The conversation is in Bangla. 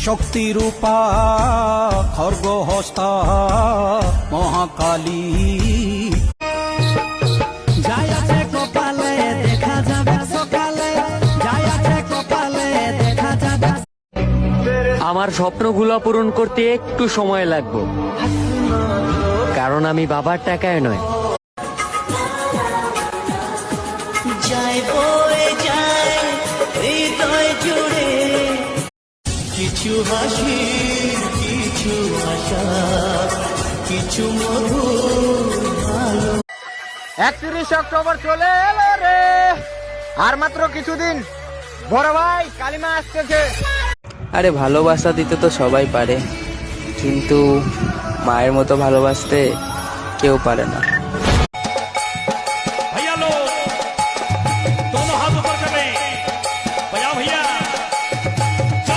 শক্তিরূপা খর্গহস্তা মহাকালী। যাই আছে কপালে দেখা যাবে সকালে, যাই আছে কপালে দেখা যাবে। আমার স্বপ্নগুলো পূরণ করতে একটু সময় লাগবে, কারণ আমি বাবার টাকায় নয়। যায় বয়ে যায় হৃদয় জুড়ে, কিছু হাসি কিছু আশা কিছু মধুর ভালো। 31 অক্টোবর চলে এলো রে, আর মাত্র কিছুদিন। বড় ভাই কালিমা আসতেছে। আরে ভালোবাসা দিতে তো সবাই পারে, কিন্তু মায়ের মতো ভালোবাসতে কেউ পারে না।